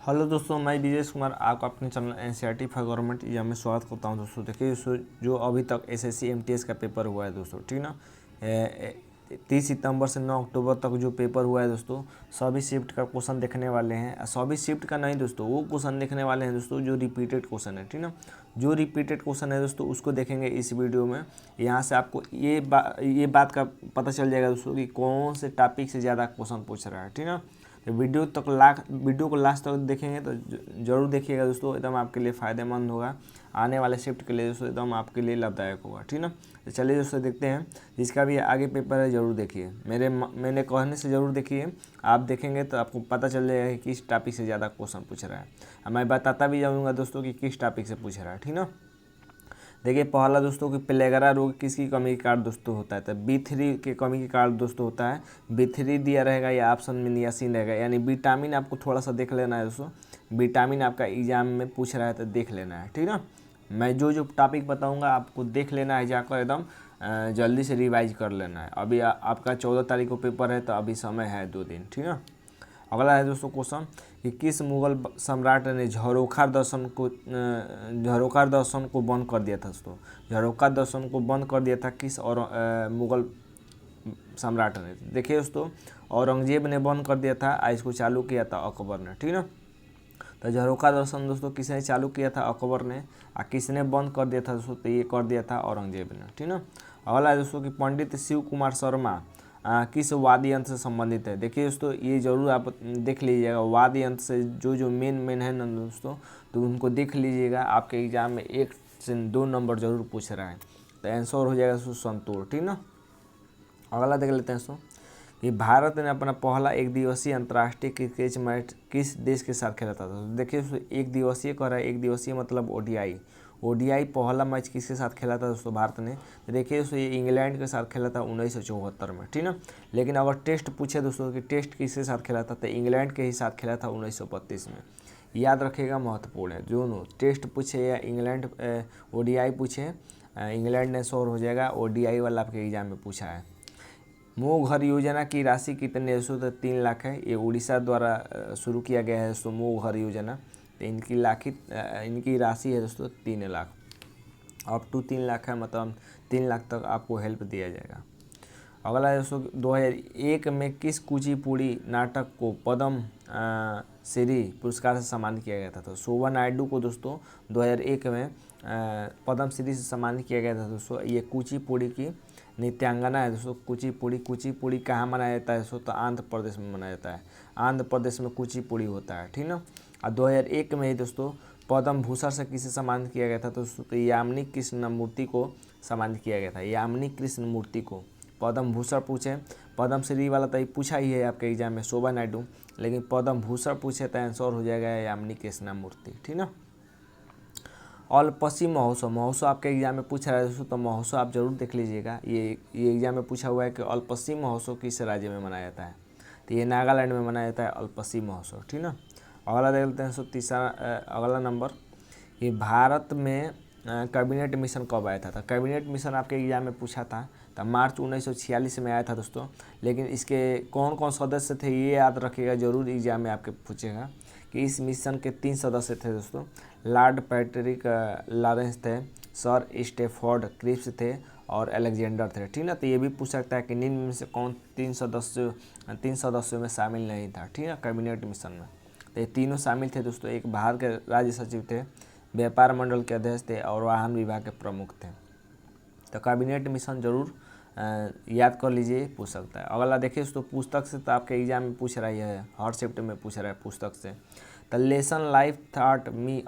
Hello दोस्तों, मैं विजय कुमार आपका अपने channel NCERT for government exam में स्वागत करता हूं। दोस्तों देखिए दोस्तों, जो अभी तक एसएससी एमटीएस का पेपर हुआ है दोस्तों, ठीक ना। 30 सितंबर से 9 अक्टूबर तक जो पेपर हुआ है दोस्तों, सभी शिफ्ट का क्वेश्चन देखने वाले हैं। सभी शिफ्ट का नहीं दोस्तों, वो क्वेश्चन देखने वाले हैं दोस्तों जो रिपीटेड क्वेश्चन है, ठीक ना। जो रिपीटेड क्वेश्चन है दोस्तों उसको देखेंगे इस वीडियो में। यहाँ से आपको ये बात का पता चल जाएगा दोस्तों कि कौन से टॉपिक से ज़्यादा क्वेश्चन पूछ रहा है, ठीक ना। तो वीडियो को लास्ट तक देखेंगे तो ज़रूर देखिएगा दोस्तों, एकदम आपके लिए फ़ायदेमंद होगा। आने वाले शिफ्ट के लिए दोस्तों एकदम आपके लिए लाभदायक होगा, ठीक ना। तो चलिए दोस्तों देखते हैं, जिसका भी आगे पेपर है ज़रूर देखिए। मैंने कहने से ज़रूर देखिए, आप देखेंगे तो आपको पता चल जाएगा कि किस टॉपिक से ज़्यादा क्वेश्चन पूछ रहा है। मैं बताता भी जाऊँगा दोस्तों कि किस टॉपिक से पूछ रहा है, ठीक ना। देखिए पहला दोस्तों कि प्लेगरा रोग किसकी कमी के कारण दोस्तों होता है, तो B3 के कमी के कारण दोस्तों होता है। B3 दिया रहेगा या ऑप्शन में नियासिन रहेगा, यानी विटामिन आपको थोड़ा सा देख लेना है दोस्तों। विटामिन आपका एग्जाम में पूछ रहा है तो देख लेना है, ठीक ना। मैं जो जो टॉपिक बताऊंगा आपको देख लेना है, जाकर एकदम जल्दी से रिवाइज कर लेना है। अभी आपका 14 तारीख को पेपर है तो अभी समय है 2 दिन, ठीक ना। अगला है दोस्तों क्वेश्चन कि किस मुगल सम्राट ने झरोखा दर्शन को बंद कर दिया था दोस्तों। झरोखा दर्शन को बंद कर दिया था किस और मुगल सम्राट ने। देखिए दोस्तों, औरंगजेब ने बंद कर दिया था, इसको चालू किया था अकबर ने, ठीक ना। तो झरोखा दर्शन दोस्तों किसने चालू किया था, अकबर ने। और किसने बंद कर दिया था दोस्तों, तो ये कर दिया था औरंगजेब ने, ठीक ना। अगला है दोस्तों कि पंडित शिव कुमार शर्मा किस वाद्य यंत्र से संबंधित है। देखिए दोस्तों, ये जरूर आप देख लीजिएगा, वाद्य यंत्र से जो मेन है ना दोस्तों, तो उनको देख लीजिएगा। आपके एग्जाम में 1 से 2 नंबर जरूर पूछ रहा है, तो आंसर हो जाएगा दोस्तों संतूर, ठीक ना। अगला देख लेते हैं दोस्तों कि भारत ने अपना पहला एक दिवसीय अंतर्राष्ट्रीय क्रिकेट मैच किस देश के साथ खेला था। तो देखिए दोस्तों, एक दिवसीय कह रहा है, एक दिवसीय मतलब ओडीआई पहला मैच किसके साथ खेला था दोस्तों भारत ने। तो देखिए दोस्तों, ये इंग्लैंड के साथ खेला था 1974 में, ठीक ना। लेकिन अगर टेस्ट पूछे दोस्तों कि टेस्ट किसके साथ खेला था, तो इंग्लैंड के ही साथ खेला था 1932 में। याद रखिएगा, महत्वपूर्ण है। दोनों टेस्ट पूछे या इंग्लैंड ओडीआई पूछे, इंग्लैंड ने शोर हो जाएगा। ओडीआई वाला आपके एग्जाम में पूछा है। मुँह घर योजना की राशि कितनी है दोस्तों, तो 3 लाख है। ये उड़ीसा द्वारा शुरू किया गया है दोस्तों मुँह घर योजना। तो इनकी राशि है दोस्तों 3 लाख, अप टू 3 लाख है, मतलब 3 लाख तक आपको हेल्प दिया जाएगा। अगला है दोस्तों, 2001 में किस कुचिपुड़ी नाटक को पद्म श्री पुरस्कार से सम्मानित किया गया था। तो शोभा नायडू को दोस्तों 2001 में पद्म श्री से सम्मानित किया गया था दोस्तों। ये कुचिपुड़ी की नृत्यांगना है दोस्तों। कुचिपुड़ी कहाँ मनाया जाता है दोस्तों, तो आंध्र प्रदेश में मनाया जाता है। आंध्र प्रदेश में कुचिपुड़ी होता है, ठीक ना। और 2001 में ही दोस्तों पद्म भूषण से किसे सम्मानित किया गया था दोस्तों, तो यामिनी कृष्णमूर्ति को सम्मानित किया गया था। यामिनी कृष्णमूर्ति को पद्म भूषण पूछे, पद्म श्री वाला तो पूछा ही है आपके एग्जाम में शोभा नायडू, लेकिन पद्म भूषण पूछे तो आंसर हो जाएगा यामिनी कृष्णमूर्ति, ठीक ना। अल्पसी महोत्सव आपके एग्जाम में पूछा है दोस्तों, तो महोत्सव आप जरूर देख लीजिएगा। ये एग्जाम में पूछा हुआ है कि अल्पसी महोत्सव किस राज्य में मनाया जाता है, तो ये नागालैंड में मनाया जाता है अल्पसी महोत्सव, ठीक ना। अगला देख लेते हैं तीसरा, अगला नंबर कि भारत में कैबिनेट मिशन कब आया था। तो कैबिनेट मिशन आपके एग्जाम में पूछा था, तो मार्च 1946 में आया था दोस्तों। लेकिन इसके कौन कौन सदस्य थे ये याद रखिएगा, जरूर एग्जाम में आपके पूछेगा कि इस मिशन के 3 सदस्य थे दोस्तों। लॉर्ड पैट्रिक लॉरेंस थे, सर स्टेफोर्ड क्रिप्स थे और अलेक्जेंडर थे, ठीक ना। तो ये भी पूछ सकता है कि निम्न में से कौन 3 सदस्यों में शामिल नहीं था, ठीक है, कैबिनेट मिशन में। तो ये तीनों शामिल थे दोस्तों। एक बाहर के राज्य सचिव थे, व्यापार मंडल के अध्यक्ष थे और वाहन विभाग के प्रमुख थे। तो कैबिनेट मिशन जरूर याद कर लीजिए, पूछ सकता है। अगला देखिए दोस्तों, पुस्तक से तो आपके एग्जाम में पूछ रहा है, हर शिफ्ट में पूछ रहा है पुस्तक से। द लेसन लाइफ थॉट मी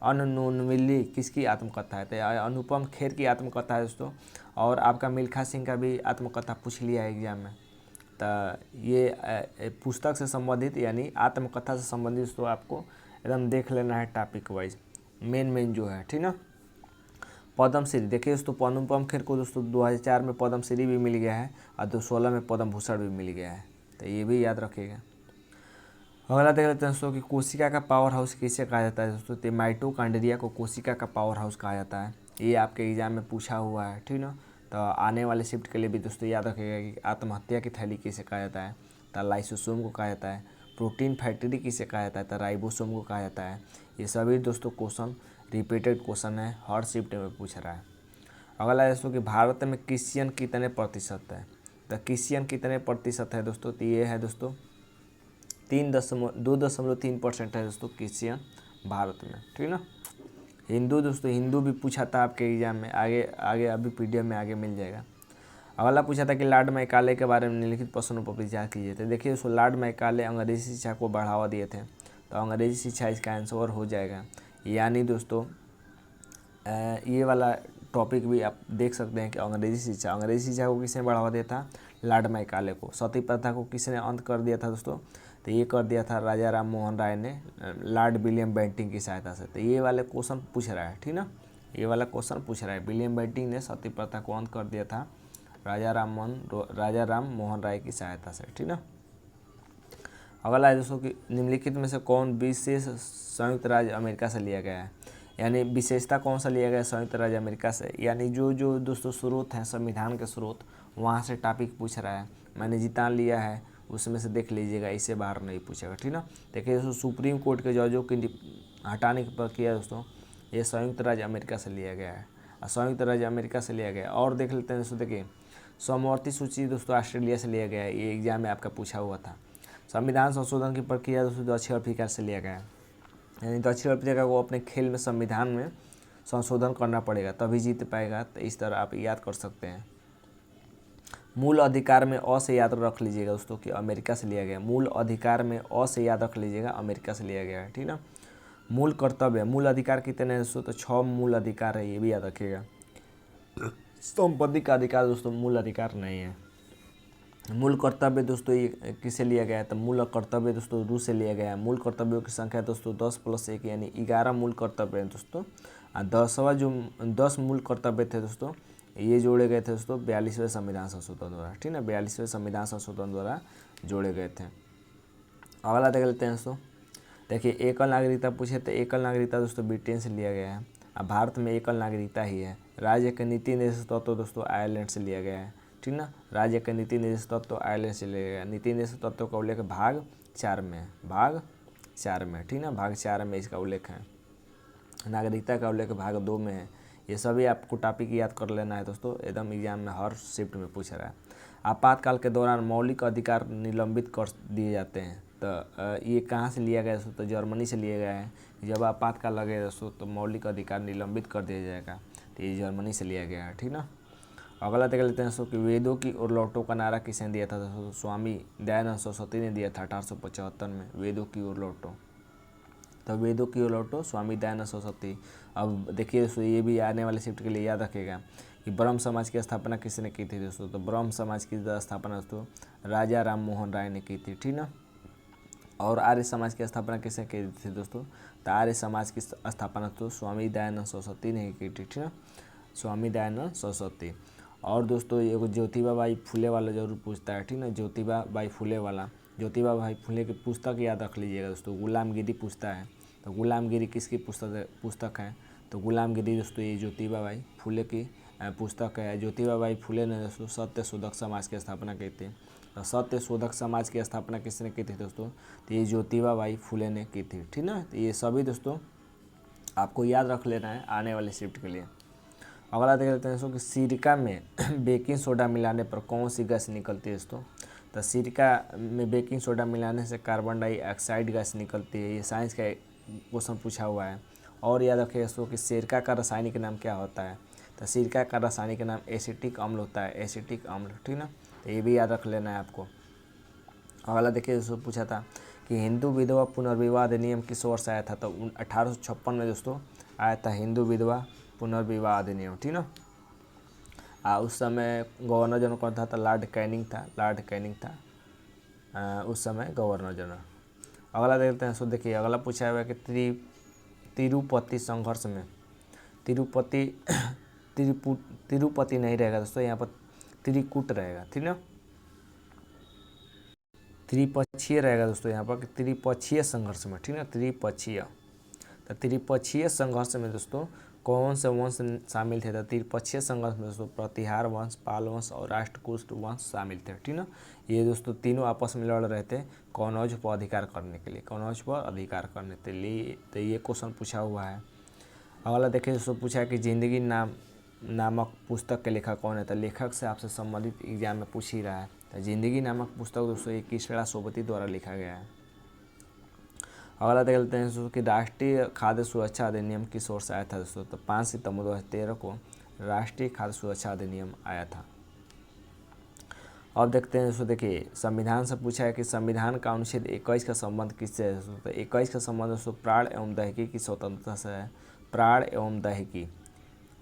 अननोनली किसकी आत्मकथा है, तो अनुपम खेर की आत्मकथा है दोस्तों। और आपका मिल्खा सिंह का भी आत्मकथा पूछ लिया है एग्जाम में। तो ये पुस्तक से संबंधित यानी आत्मकथा से संबंधित दोस्तों आपको एकदम देख लेना है टॉपिक वाइज, मेन जो है, ठीक ना। पद्मश्री देखिए दोस्तों, अनुपम खेर को दोस्तों 2004 में पद्मश्री भी मिल गया है और 2016 में पद्म भूषण भी मिल गया है, तो ये भी याद रखिएगा। अगला देख लेते हैं दोस्तों कि कोशिका का पावर हाउस किसे कहा जाता है दोस्तों, तो माइटोकॉन्ड्रिया को कोशिका का पावर हाउस कहा जाता है। ये आपके एग्जाम में पूछा हुआ है, ठीक ना। तो आने वाले शिफ्ट के लिए भी दोस्तों याद रखिएगा कि आत्महत्या की थैली किसे कहा जाता है, तो लाइसोसोम को कहा जाता है। प्रोटीन फैक्ट्री किसे कहा जाता है, तो राइबोसोम को कहा जाता है। ये सभी दोस्तों क्वेश्चन रिपीटेड क्वेश्चन है, हर शिफ्ट में पूछ रहा है। अगला है दोस्तों कि भारत में क्रिश्चियन कितने प्रतिशत है, तो क्रिश्चियन कितने प्रतिशत है दोस्तों, तो ये है दोस्तों 2.3% है दोस्तों क्रिश्चियन भारत में, ठीक ना। हिंदू दोस्तों, हिंदू भी पूछा था आपके एग्जाम में, आगे आगे अभी पीडीएफ में आगे मिल जाएगा। अगला पूछा था कि लॉर्ड मैकाले के बारे में निम्नलिखित प्रश्नों पर विचार कीजिए। तो देखिए दोस्तों, लॉर्ड मैकाले अंग्रेजी शिक्षा को बढ़ावा दिए थे, तो अंग्रेजी शिक्षा इसका आंसर हो जाएगा। यानी दोस्तों ये वाला टॉपिक भी आप देख सकते हैं कि अंग्रेजी शिक्षा को किसने बढ़ावा दिया था, लॉर्ड मैकाले को। सती प्रथा को किसने अंत कर दिया था दोस्तों, तो ये कर दिया था राजा राम मोहन राय ने लॉर्ड विलियम बेंटिंक की सहायता से। तो ये वाले क्वेश्चन पूछ रहा है, ठीक ना, ये वाला क्वेश्चन पूछ रहा है। विलियम बेंटिंक ने सती प्रथा को अंत कर दिया था राजा राम मोहन राय की सहायता से, ठीक ना। अगला है दोस्तों कि निम्नलिखित में से कौन विशेष संयुक्त राज्य अमेरिका से लिया गया है, यानी विशेषता कौन सा लिया गया है संयुक्त राज्य अमेरिका से। यानी जो दोस्तों स्रोत हैं, संविधान के स्रोत, वहाँ से टॉपिक पूछ रहा है। मैंने जितान लिया है उसमें से देख लीजिएगा, इससे बाहर नहीं पूछेगा, ठीक ना। देखिए दोस्तों, सुप्रीम कोर्ट के जजों की हटाने की प्रक्रिया दोस्तों ये संयुक्त राज्य अमेरिका से लिया गया है, संयुक्त राज्य अमेरिका से लिया गया है। और देख लेते हैं दोस्तों, देखिए समवर्ती सूची दोस्तों ऑस्ट्रेलिया से लिया गया है, ये एग्जाम में आपका पूछा हुआ था। संविधान संशोधन की प्रक्रिया दोस्तों दक्षिण अफ्रीका से लिया गया है, यानी दक्षिण अफ्रीका को अपने खेल में संविधान में संशोधन करना पड़ेगा तभी जीत पाएगा। तो इस तरह आप याद कर सकते हैं। मूल अधिकार में अ से याद रख लीजिएगा दोस्तों कि अमेरिका से लिया गया। मूल अधिकार में अ से याद रख लीजिएगा, अमेरिका से लिया गया है, ठीक ना। मूल कर्तव्य, मूल अधिकार कितने हैं दोस्तों, तो 6 मूल अधिकार है, ये भी याद रखिएगा। संपत्ति का अधिकार दोस्तों मूल अधिकार नहीं है। मूल कर्तव्य दोस्तों ये किसे लिया गया है, तो मूल कर्तव्य दोस्तों रूस से लिया गया है। मूल कर्तव्यों की संख्या दोस्तों 10+1 यानी 11 मूल कर्तव्य हैं दोस्तों। 10 मूल कर्तव्य थे दोस्तों, ये जोड़े गए थे दोस्तों 42वें संविधान संशोधन द्वारा, ठीक ना, 42वें संविधान संशोधन द्वारा जोड़े गए थे। अगला देख लेते हैं दोस्तों, देखिए एकल नागरिकता पूछे, तो एकल नागरिकता दोस्तों ब्रिटेन से लिया गया है। अब भारत में एकल नागरिकता ही है। राज्य के नीति निर्देश तत्व दोस्तों आयरलैंड से लिया गया है, ठीक ना। राज्य के नीति निर्देश तत्व आयरलैंड से लिया गया है। नीति निर्देश तत्व का उल्लेख भाग 4 में है, भाग 4 में, ठीक ना, भाग 4 में इसका उल्लेख है। नागरिकता का उल्लेख भाग 2 में है। ये सभी आपको टॉपिक याद कर लेना है दोस्तों, एकदम एग्जाम में हर शिफ्ट में पूछ रहा है। आपातकाल के दौरान मौलिक अधिकार निलंबित कर दिए जाते हैं, तो ये कहाँ से लिया गया दोस्तों, तो जर्मनी से लिया गया है। जब आपातकाल लगे दोस्तों तो मौलिक अधिकार निलंबित कर दिया जाएगा, तो ये जर्मनी से लिया गया है, ठीक ना। अगला देख लेते हैं दोस्तों कि वेदों की ओर लौटो का नारा किसने दिया था दोस्तों, स्वामी दयानंद सरस्वती ने दिया था 1875 में, वेदों की ओर लौटो। तो वेदों की ओर लौटो, स्वामी दयानंद सरस्वती। अब देखिए दोस्तों, ये भी आने वाले शिफ्ट के लिए याद रखेगा कि ब्रह्म समाज की स्थापना किसने की थी दोस्तों, तो ब्रह्म समाज की स्थापना दोस्तों राजा राम मोहन राय ने की थी, ठीक ना। और आर्य समाज की स्थापना किसने की थी दोस्तों, तो आर्य समाज की स्थापना तो स्वामी दयानंद सरस्वती ने की थी, ठीक ना, स्वामी दयानंद सरस्वती। और दोस्तों ये ज्योतिबा बाई फुले वाला जरूर पूछता है, ठीक ना, ज्योतिबा बाई फुले वाला। ज्योतिबा बाई फुले की पुस्तक याद रख लीजिएगा दोस्तों, गुलामगिरी पूछता है। तो गुलामगिरी किसकी पुस्तक है, तो गुलामगिरी दोस्तों ये ज्योतिबा बाई फुले की पुस्तक है। ज्योतिबा बाई फुले ने दोस्तों सत्य शोधक समाज की स्थापना की थी। तो सत्य शोधक समाज की स्थापना किसने की थी दोस्तों, तो ये ज्योतिबा बाई फुले ने की थी, ठीक ना। तो ये सभी दोस्तों आपको याद रख लेना है आने वाले शिफ्ट के लिए। अगला देख लेते हैं दोस्तों कि सिरका में बेकिंग सोडा मिलाने पर कौन सी गैस निकलती है दोस्तों, तो सिरका में बेकिंग सोडा मिलाने से कार्बन डाइऑक्साइड गैस निकलती है। ये साइंस का क्वेश्चन पूछा हुआ है। और याद रखिए दोस्तों कि सिरका का रासायनिक नाम क्या होता है, तो सिरका का रासायनिक नाम एसिटिक अम्ल होता है, एसिटिक अम्ल, ठीक ना। तो ये भी याद रख लेना है आपको। अगला देखिए दोस्तों पूछा था कि हिंदू विधवा पुनर्विवाह अधिनियम किस वर्ष आया था, तो 1856 में दोस्तों आया था हिंदू विधवा पुनर्विवाह अधिनियम, ठीक ना। उस समय गवर्नर जनरल कौन था, लॉर्ड कैनिंग था, लॉर्ड कैनिंग था उस समय गवर्नर जनरल। अगला देखते हैं सो, देखिए अगला पूछा हुआ है कि तिरुपति संघर्ष में तिरुपति नहीं रहेगा दोस्तों, यहाँ पर त्रिकूट रहेगा, ठीक ना, त्रिपक्षीय रहेगा दोस्तों यहाँ पर, त्रिपक्षीय संघर्ष में, ठीक ना, त्रिपक्षीय। तो त्रिपक्षीय संघर्ष में दोस्तों कौन से वंश शामिल थे? तो त्रिपक्षीय संघर्ष में दोस्तों प्रतिहार वंश, पाल वंश और राष्ट्रकूट वंश शामिल थे। ठीक ना, ये दोस्तों तीनों आपस में लड़ रहे थे कनौज पर अधिकार करने के लिए, कनौज पर अधिकार करने के लिए। तो ये क्वेश्चन पूछा हुआ है। अगला देखिए दोस्तों, पूछा है कि जिंदगी नामक पुस्तक के लेखक कौन है? तो लेखक से आपसे संबंधित एग्जाम में पूछ ही रहा है। तो जिंदगी नामक पुस्तक दोस्तों ये किसरा सोबती द्वारा लिखा गया है। अगला देख लेते हैं दोस्तों कि राष्ट्रीय खाद्य सुरक्षा अधिनियम किस ओर से आया था दोस्तों? तो 5 सितंबर 2013 को राष्ट्रीय खाद्य सुरक्षा अधिनियम आया था। अब देखते हैं दोस्तों, देखिए संविधान से पूछा है कि संविधान का अनुच्छेद 21 का संबंध किससे है दोस्तों? तो 21 का संबंध दोस्तों प्राण एवं दैहिकी की स्वतंत्रता से है। प्राण एवं दैहिकी,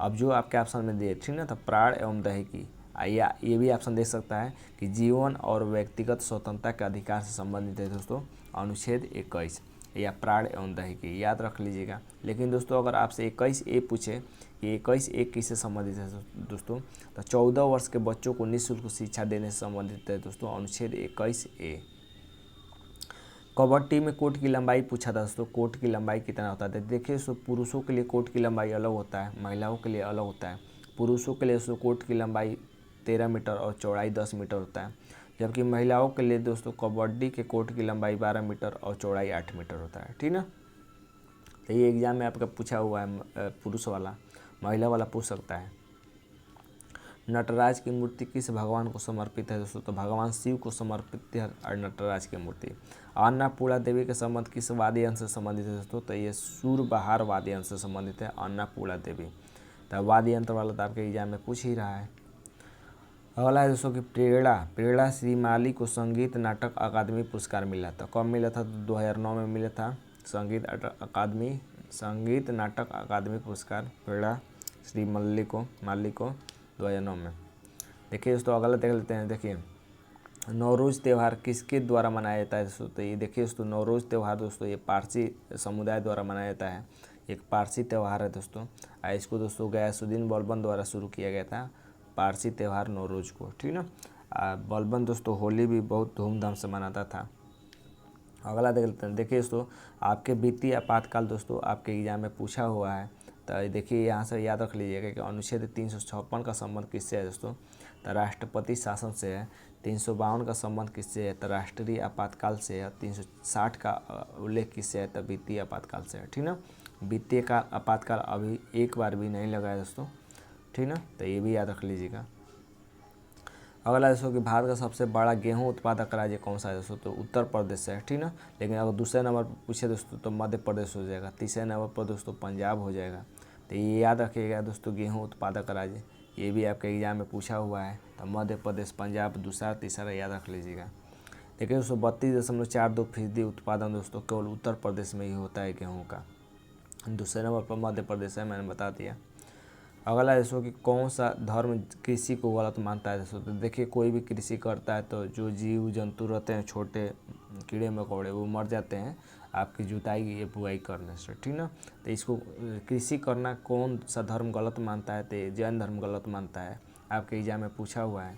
अब जो आपके ऑप्शन में दिए, ठीक ना, तो प्राण एवं दैहिकी, या ये भी ऑप्शन दे सकता है कि जीवन और व्यक्तिगत स्वतंत्रता के अधिकार से संबंधित है दोस्तों अनुच्छेद 21, या प्राण एवं दैहिकी, याद रख लीजिएगा। लेकिन दोस्तों अगर आपसे 21A पूछे कि 21A किससे संबंधित है दोस्तों? तो 14 वर्ष के बच्चों को निःशुल्क शिक्षा देने से संबंधित है दोस्तों अनुच्छेद 21A। कबड्डी में कोर्ट की लंबाई पूछा था दोस्तों, कोर्ट की लंबाई कितना होता है? देखिए दोस्तों पुरुषों के लिए कोर्ट की लंबाई अलग होता है, महिलाओं के लिए अलग होता है। पुरुषों के लिए दोस्तों कोर्ट की लंबाई 13 मीटर और चौड़ाई 10 मीटर होता है, जबकि महिलाओं के लिए दोस्तों कबड्डी के कोर्ट की लंबाई 12 मीटर और चौड़ाई 8 मीटर होता है। ठीक ना, तो ये एग्जाम में आपका पूछा हुआ है, पुरुष वाला, महिला वाला पूछ सकता है। नटराज की मूर्ति किस भगवान को समर्पित है दोस्तों? तो भगवान शिव को समर्पित है नटराज की मूर्ति। अन्नपूर्णा देवी के संबंध किस वाद्य यंत्र से संबंधित है दोस्तों? तो ये सूरबहार वाद्य यंत्र से संबंधित है अन्नपूर्णा देवी। तो वाद्य यंत्र वाला तो आपके एग्जाम में पूछ ही रहा है। अगला है दोस्तों कि प्रेरणा श्रीमाली को संगीत नाटक अकादमी पुरस्कार मिला था। कब मिला था? तो 2009 में मिला था संगीत नाटक अकादमी पुरस्कार प्रेरणा श्रीमाली को 2009 में। देखिए दोस्तों अगला देख लेते हैं। देखिए नौरोज़ त्यौहार किसके द्वारा मनाया जाता है दोस्तों? तो ये देखिए दोस्तों नौरोज़ त्यौहार दोस्तों ये पारसी समुदाय द्वारा मनाया जाता है, एक पारसी त्यौहार है दोस्तों। इसको दोस्तों गयासुद्दीन बलबन द्वारा शुरू किया गया था पारसी त्यौहार नौरोज़ को। ठीक ना, बलबन दोस्तों होली भी बहुत धूमधाम से मनाता था। अगला देख लेते हैं। देखिए दोस्तों आपके वित्तीय आपातकाल दोस्तों आपके एग्जाम में पूछा हुआ है। तो देखिए यहाँ से याद रख लीजिएगा कि अनुच्छेद 356 का संबंध किससे है दोस्तों? तो राष्ट्रपति शासन से है। 352 का संबंध किससे है? तो राष्ट्रीय आपातकाल से है। 360 का उल्लेख किससे है? तो वित्तीय आपातकाल से है। ठीक ना, वित्तीय का आपातकाल अभी एक बार भी नहीं लगा है दोस्तों। ठीक ना, तो ये भी याद रख लीजिएगा। अगला दोस्तों कि भारत का सबसे बड़ा गेहूं उत्पादक राज्य कौन सा है दोस्तों? तो उत्तर प्रदेश है। ठीक ना, लेकिन अगर दूसरे नंबर पर पूछे दोस्तों तो मध्य प्रदेश हो जाएगा। तीसरे नंबर पर दोस्तों पंजाब हो जाएगा। तो ये याद रखिएगा दोस्तों गेहूं उत्पादक राज्य, ये भी आपके एग्जाम में पूछा हुआ है। तो मध्य प्रदेश, पंजाब दूसरा, तीसरा याद रख लीजिएगा। देखिए दोस्तों 32.42% उत्पादन दोस्तों केवल उत्तर प्रदेश में ही होता है गेहूँ का। दूसरे नंबर पर मध्य प्रदेश है, मैंने बता दिया। अगला दोस्तों कि कौन सा धर्म कृषि को गलत मानता है दोस्तों? तो देखिए कोई भी कृषि करता है तो जो जीव जंतु रहते हैं छोटे कीड़े मकोड़े वो मर जाते हैं आपकी जुताई या बुआई करने से। ठीक ना, तो इसको कृषि करना कौन सा धर्म गलत मानता है? तो जैन धर्म गलत मानता है, आपके एग्जाम में पूछा हुआ है।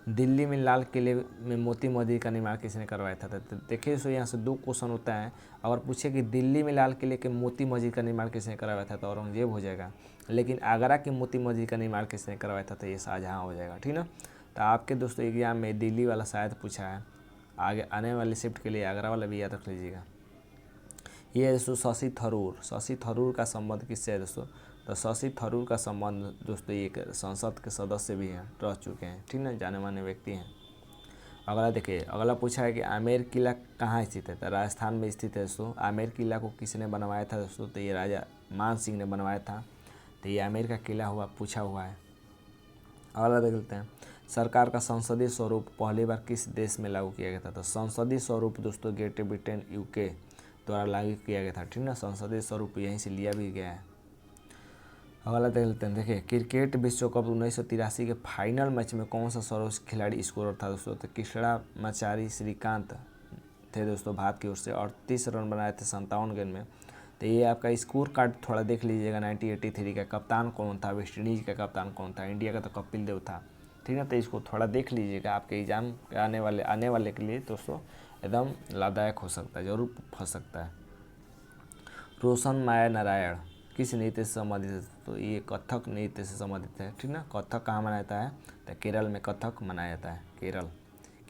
दिल्ली में लाल किले में मोती मस्जिद का निर्माण किसने करवाया था? तो देखिए दोस्तों यहाँ से 2 क्वेश्चन होता है। अगर पूछे कि दिल्ली में लाल किले के मोती मस्जिद का निर्माण किसने करवाया था तो औरंगजेब हो जाएगा। लेकिन आगरा की मोती मस्जिद का निर्माण किसने करवाया था? तो ये शाहजहाँ हो जाएगा। ठीक ना, तो आपके दोस्तों एग्जाम में दिल्ली वाला शायद पूछा है, आगे आने वाले शिफ्ट के लिए आगरा वाला भी याद रख लीजिएगा। ये दोस्तों शशि थरूर का संबंध किससे है दोस्तों? तो शशि थरूर का संबंध दोस्तों एक संसद के सदस्य भी हैं, रह चुके हैं। ठीक ना, जाने माने व्यक्ति हैं। अगला देखिए, अगला पूछा है कि आमेर किला कहाँ स्थित है? तो राजस्थान में स्थित है दोस्तों। आमेर किला को किसने बनवाया था दोस्तों? तो ये राजा मान सिंह ने बनवाया था। तो ये आमेर का किला पूछा हुआ है। अगला देख लेते हैं। सरकार का संसदीय स्वरूप पहली बार किस देश में लागू किया गया था? तो संसदीय स्वरूप दोस्तों ग्रेट ब्रिटेन UK द्वारा लागू किया गया था। ठीक ना, संसदीय स्वरूप यहीं से लिया भी गया है। अगला देख लेते हैं। देखिए क्रिकेट विश्व कप 1983 के फाइनल मैच में कौन सा सर्वोच्च खिलाड़ी स्कोरर था दोस्तों? तो कृष्णामाचारी श्रीकांत थे दोस्तों। भारत की ओर से 38 रन बनाए थे 57 गेंद में। तो ये आपका स्कोर कार्ड थोड़ा देख लीजिएगा। 1983 का कप्तान कौन था? वेस्ट इंडीज़ का कप्तान कौन था? इंडिया का तो कपिल देव था। ठीक है, तो इसको थोड़ा देख लीजिएगा, आपके एग्जाम के आने वाले के लिए दोस्तों एकदम लाभदायक हो सकता है, जरूर फंस सकता है। रोशन माया नारायण किस नृत्य से संबंधित है? तो ये कथक नृत्य से संबंधित है, ठीक ना। कथक कहाँ मनाया जाता है? तो केरल में कथक मनाया जाता है।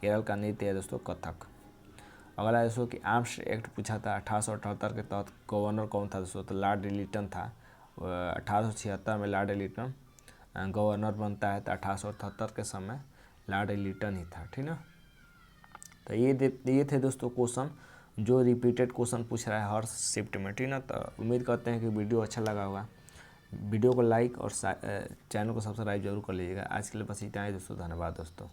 केरल का नृत्य है दोस्तों कथक। अगला है दोस्तों कि आर्म्स एक्ट पूछा था 1878 के तहत गवर्नर कौन था दोस्तों? तो लॉर्ड लिटन था। 1876 में लॉर्ड लिटन गवर्नर बनता है, तो 1878 के समय लॉर्ड लिटन ही था, ठीक ना। तो ये थे दोस्तों क्वेश्चन जो रिपीटेड क्वेश्चन पूछ रहा है हर शिफ्ट में, ठीक ना। तो उम्मीद करते हैं कि वीडियो अच्छा लगा होगा। वीडियो को लाइक और चैनल को सब्सक्राइब जरूर कर लीजिएगा। आज के लिए बस इतना ही दोस्तों, धन्यवाद दोस्तों।